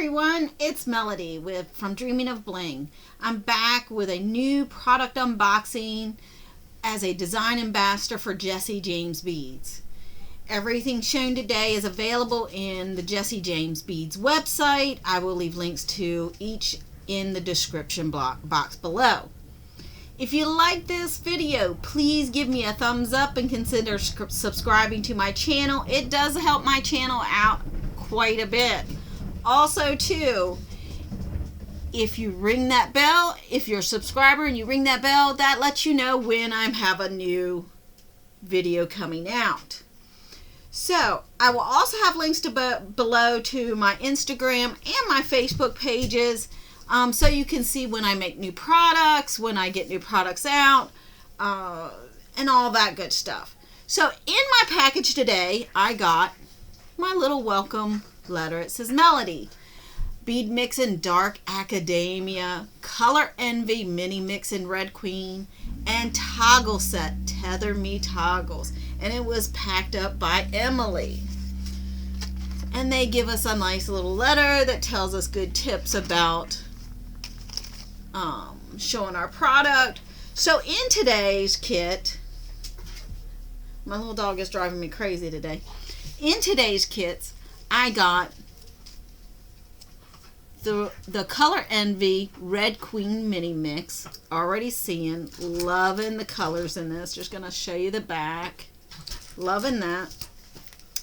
everyone, it's Melody from Dreamin of Bling. I'm back with a new product unboxing as a design ambassador for Jesse James Beads. Everything shown today is available in the Jesse James Beads website. I will leave links to each in the description box below. If you like this video, please give me a thumbs up and consider subscribing to my channel. It does help my channel out quite a bit. Also too, if you ring that bell, if you're a subscriber and you ring that bell, that lets you know when I have a new video coming out. So I will also have links below to my Instagram and my Facebook pages, so you can see when I make new products, when I get new products out, and all that good stuff. So in my package today, I got my little welcome letter. It says Melody, Bead Mix in Dark Academia, Color Envy Mini Mix in Red Queen, and Toggle Set, Tether Me Toggles. And it was packed up by Emily. And they give us a nice little letter that tells us good tips about showing our product. So in today's kit, my little dog is driving me crazy today. In today's kits, I got the Color Envy Red Queen Mini Mix. Already seeing, loving the colors in this. Just going to show you the back. Loving that.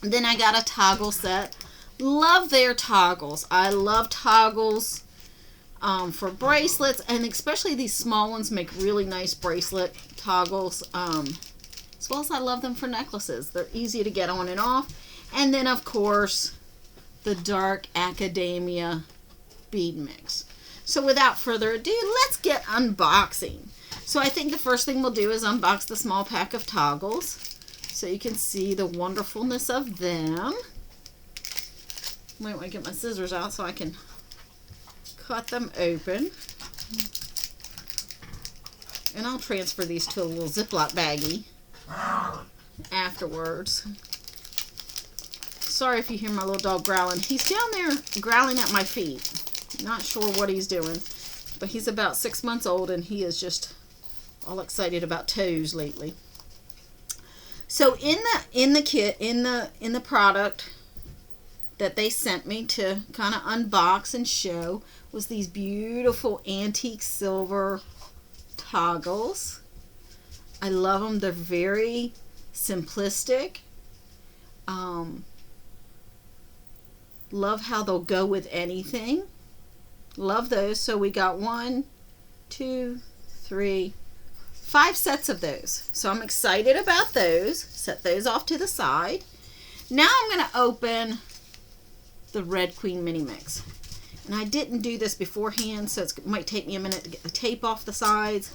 And then I got a toggle set. Love their toggles. I love toggles for bracelets, and especially these small ones make really nice bracelet toggles. As well as I love them for necklaces. They're easy to get on and off. And then of course the Dark Academia bead mix. So without further ado, let's get unboxing. So I think the first thing we'll do is unbox the small pack of toggles so you can see the wonderfulness of them. Might want to get my scissors out so I can cut them open. And I'll transfer these to a little Ziploc baggie afterwards. Sorry if you hear my little dog growling. He's down there growling at my feet. Not sure what he's doing, but he's about 6 months old and he is just all excited about toes lately. So in the kit, in the product that they sent me to kind of unbox and show was these beautiful antique silver toggles. I love them. They're very simplistic. Love how they'll go with anything. Love those. So we got 1, 2, 3, 5 sets of those. So I'm excited about those. Set those off to the side. Now I'm going to open the Red Queen Mini Mix. And I didn't do this beforehand, so it might take me a minute to get the tape off the sides.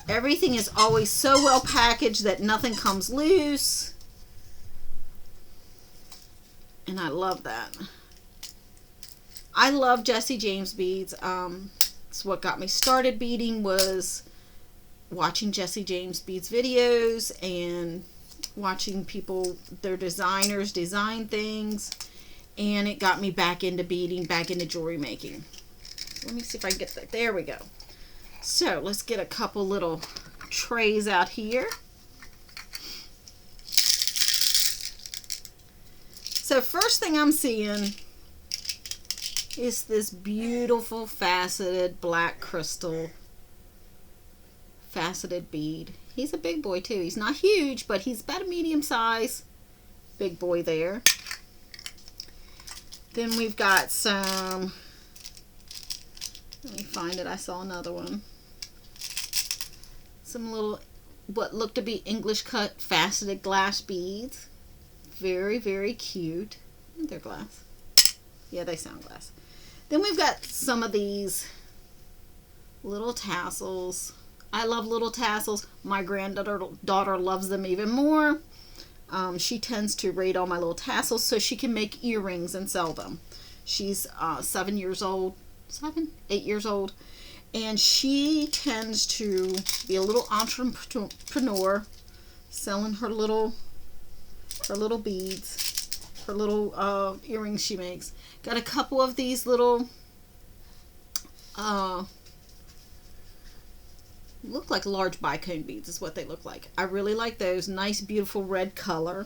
Everything is always so well packaged that nothing comes loose. And I love that. I love Jesse James beads. It's what got me started beading, was watching Jesse James beads videos and watching people, their designers, design things. And it got me back into beading, back into jewelry making. Let me see if I can get that. There we go. So let's get a couple little trays out here. So first thing I'm seeing is this beautiful faceted black crystal faceted bead. He's a big boy too. He's not huge, but he's about a medium size big boy there. Then we've got some, let me find it, I saw another one. Some little, what look to be English cut faceted glass beads. Very, very cute. They're glass. Yeah, they sound glass. Then we've got some of these little tassels. I love little tassels. My granddaughter loves them even more. She tends to rate all my little tassels so she can make earrings and sell them. She's 7 years old, 8 years old, and she tends to be a little entrepreneur, selling her little beads, her little earrings she makes. Got a couple of these little look like large bicone beads is what they look like. I really like those. Nice, beautiful red color.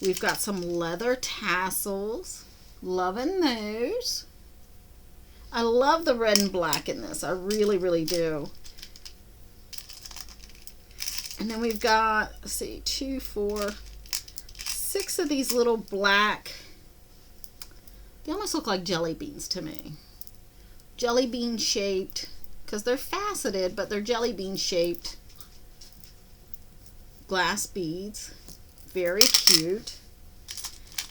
We've got some leather tassels. Loving those. I love the red and black in this. I really, really do. And then we've got, let's see, 2, 4, 6 of these little black, they almost look like jelly beans to me. Jelly bean shaped, because they're faceted, but they're jelly bean shaped glass beads. Very cute.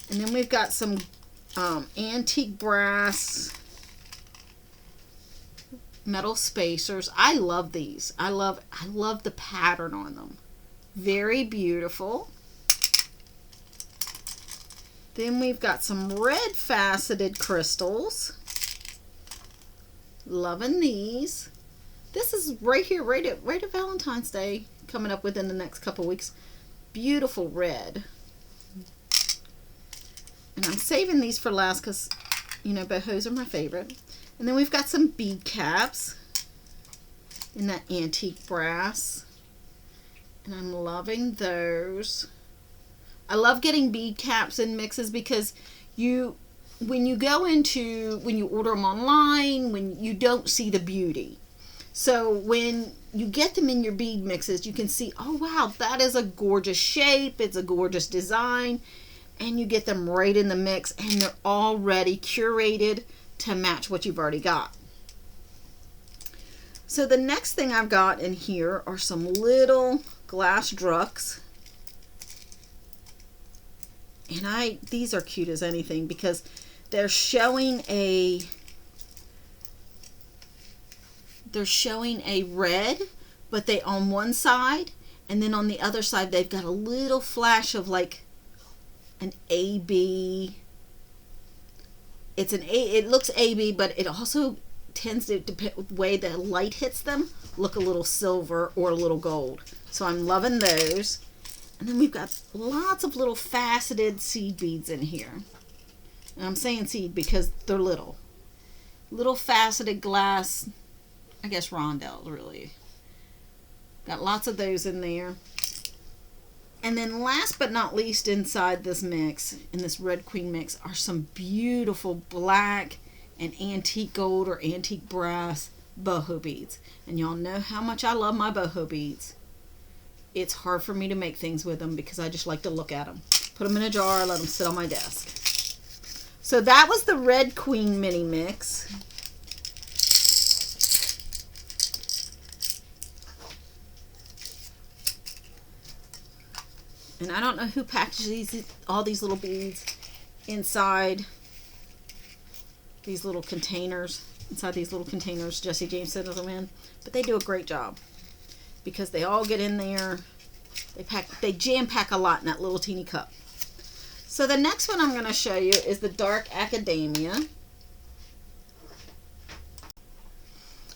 And then we've got some antique brass metal spacers. I love these. I love the pattern on them. Very beautiful. Then we've got some red faceted crystals. Loving these. This is right here, right at Valentine's Day, coming up within the next couple weeks. Beautiful red. And I'm saving these for last because, you know, bohos are my favorite. And then we've got some bead caps in that antique brass. And I'm loving those. I love getting bead caps in mixes because when you order them online, when you don't see the beauty. So when you get them in your bead mixes, you can see, oh wow, that is a gorgeous shape. It's a gorgeous design. And you get them right in the mix and they're already curated to match what you've already got. So the next thing I've got in here are some little glass drucks. And these are cute as anything because they're showing a red, but they on one side, and then on the other side they've got a little flash of like an AB. It looks AB, but it also tends to, depend the way the light hits them, look a little silver or a little gold. So I'm loving those. And then we've got lots of little faceted seed beads in here. And I'm saying seed because they're little. Little faceted glass, I guess rondelles really. Got lots of those in there. And then last but not least inside this mix, in this Red Queen mix, are some beautiful black and antique gold or antique brass boho beads. And y'all know how much I love my boho beads. It's hard for me to make things with them because I just like to look at them. Put them in a jar, let them sit on my desk. So that was the Red Queen mini mix. And I don't know who packages all these little beads inside these little containers. Inside these little containers, Jesse James sends them in. But they do a great job because they all get in there. They jam pack a lot in that little teeny cup. So the next one I'm going to show you is the Dark Academia.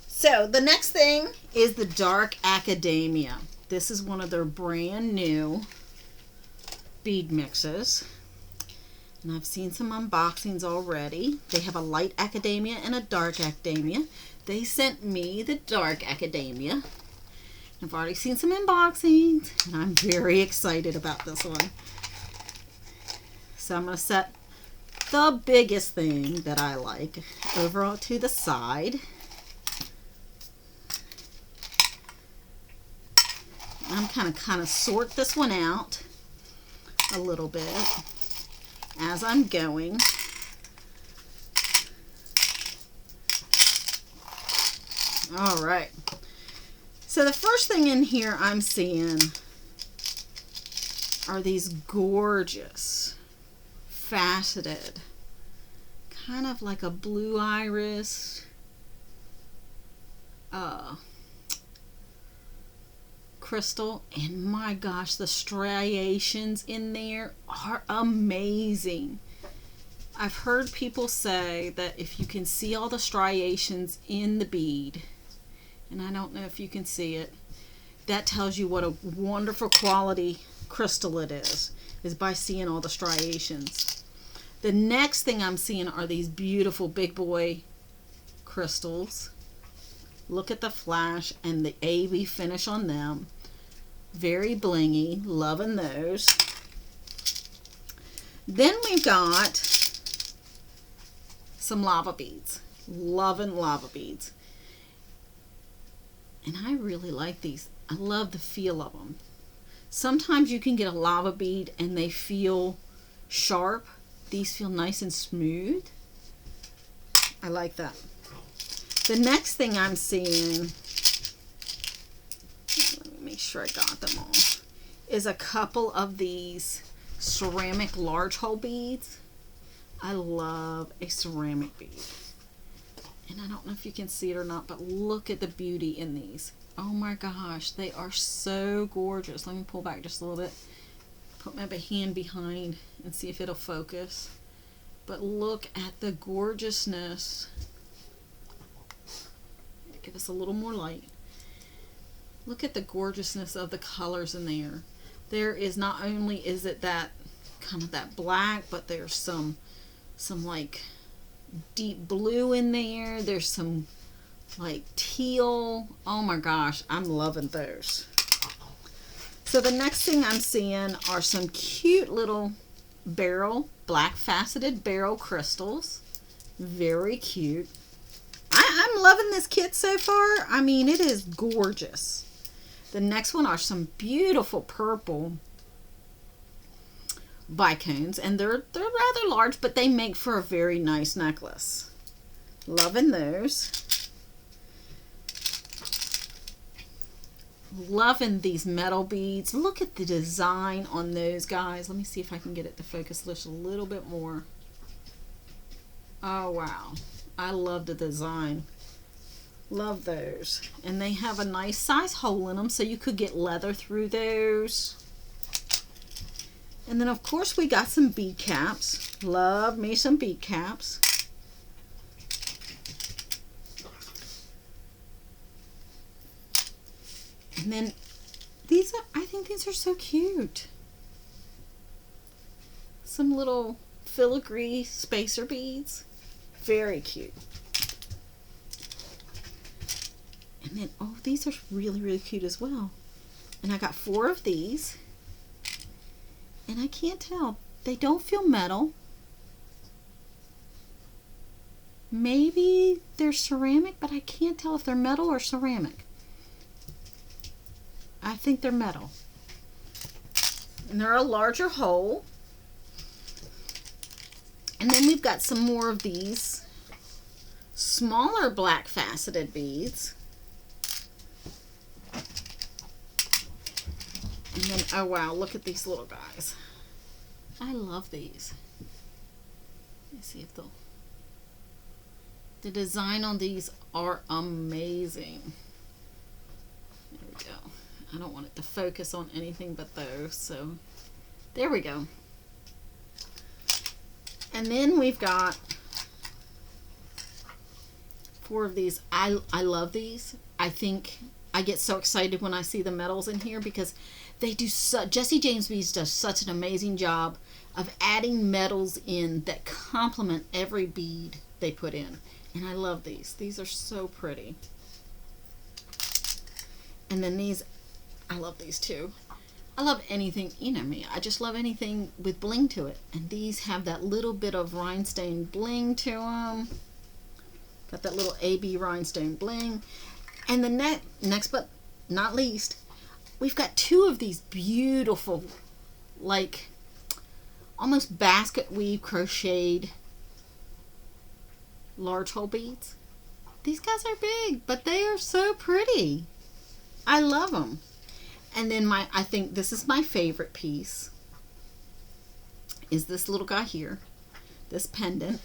So the next thing is the Dark Academia. This is one of their brand new bead mixes. And I've seen some unboxings already. They have a light academia and a dark academia. They sent me the Dark Academia. I've already seen some unboxings and I'm very excited about this one. So I'm going to set the biggest thing that I like over to the side. I'm kind of sort this one out a little bit as I'm going. All right. So the first thing in here I'm seeing are these gorgeous faceted, kind of like a blue iris crystal, and my gosh, the striations in there are amazing. I've heard people say that if you can see all the striations in the bead, and I don't know if you can see it, that tells you what a wonderful quality crystal it is. is by seeing all the striations. The next thing I'm seeing are these beautiful big boy crystals. Look at the flash and the AB finish on them. Very blingy. Loving those. Then we've got some lava beads. Loving lava beads. And I really like these. I love the feel of them. Sometimes you can get a lava bead and they feel sharp. These feel nice and smooth. I like that. The next thing I'm seeing, let me make sure I got them all, is a couple of these ceramic large hole beads. I love a ceramic bead. And I don't know if you can see it or not, but look at the beauty in these. Oh my gosh, they are so gorgeous. Let me pull back just a little bit. Put my hand behind and see if it'll focus. But look at the gorgeousness. Give us a little more light. Look at the gorgeousness of the colors in there. There is not only is it that kind of that black, but there's some like deep blue in there. There's some like teal. Oh my gosh, I'm loving those. So the next thing I'm seeing are some cute little black faceted barrel crystals. Very cute. I'm loving this kit so far. I mean, it is gorgeous. The next one are some beautiful purple bicones, and they're rather large, but they make for a very nice necklace. Loving those. Loving these metal beads. Look at the design on those, guys. Let me see if I can get it to focus just a little bit more. Oh, wow. I love the design. Love those. And they have a nice size hole in them, so you could get leather through those. And then, of course, we got some bead caps. Love me some bead caps. And then these are, I think these are so cute. Some little filigree spacer beads. Very cute. And then, oh, these are really, really cute as well. And I got 4 of these. And I can't tell. They don't feel metal. Maybe they're ceramic, but I can't tell if they're metal or ceramic. I think they're metal. And they're a larger hole. And then we've got some more of these smaller black faceted beads. And then, oh wow, look at these little guys. I love these. Let me see if they'll... The design on these are amazing. There we go. I don't want it to focus on anything but those, so there we go. And then we've got 4 of these. I love these. I think I get so excited when I see the metals in here because they do Jesse James Beads does such an amazing job of adding metals in that complement every bead they put in. And I love these. These are so pretty. And then these, I love these too. I love anything, you know me, I just love anything with bling to it. And these have that little bit of rhinestone bling to them. Got that little AB rhinestone bling. And the next but not least, we've got 2 of these beautiful, like, almost basket weave crocheted large hole beads. These guys are big, but they are so pretty. I love them. And then I think this is my favorite piece, is this little guy here, this pendant.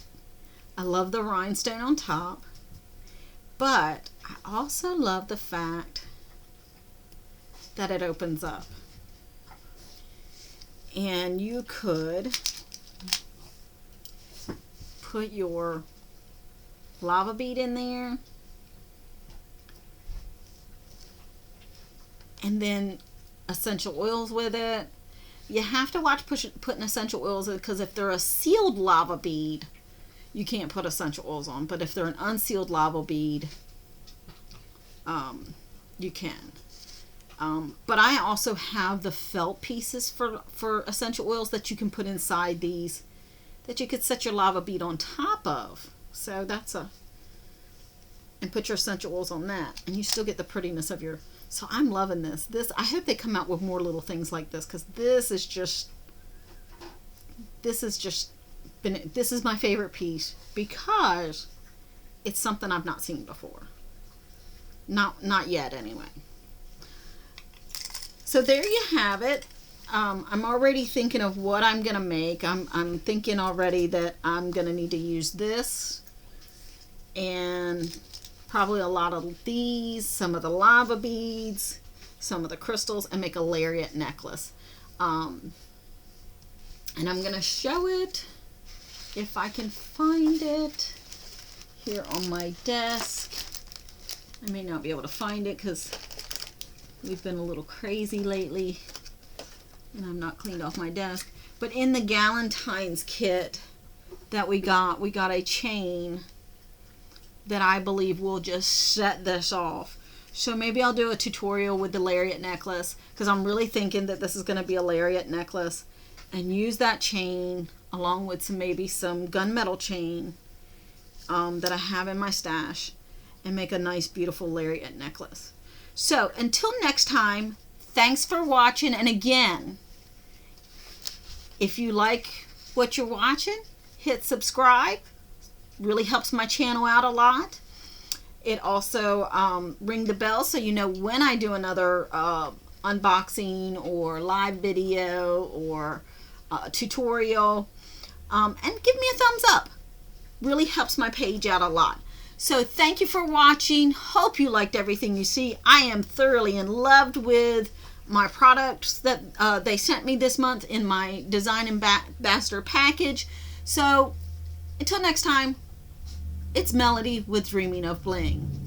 I love the rhinestone on top, but I also love the fact that it opens up. And you could put your lava bead in there, and then essential oils with it. You have to watch putting essential oils in, because if they're a sealed lava bead, you can't put essential oils on. But if they're an unsealed lava bead, you can. But I also have the felt pieces for essential oils that you can put inside these, that you could set your lava bead on top of. So that's and put your essential oils on that, and you still get the prettiness of your. So I'm loving this. I hope they come out with more little things like this, because this is my favorite piece, because it's something I've not seen before. Not yet anyway. So there you have it. I'm already thinking of what I'm gonna make. I'm thinking already that I'm gonna need to use this, and probably a lot of these, some of the lava beads, some of the crystals, and make a lariat necklace. And I'm gonna show it, if I can find it, here on my desk. I may not be able to find it because we've been a little crazy lately and I'm not cleaned off my desk. But in the Galentine's kit that we got a chain that I believe will just set this off. So maybe I'll do a tutorial with the lariat necklace, because I'm really thinking that this is going to be a lariat necklace, and use that chain along with maybe some gunmetal chain that I have in my stash, and make a nice beautiful lariat necklace. So until next time, thanks for watching. And again, if you like what you're watching, hit subscribe. Really helps my channel out a lot. It also ring the bell so you know when I do another unboxing or live video or tutorial, and give me a thumbs up. Really helps my page out a lot. So thank you for watching. Hope you liked everything you see. I am thoroughly in love with my products that they sent me this month in my Design Ambassador package. So until next time, it's Melody with Dreaming of Bling.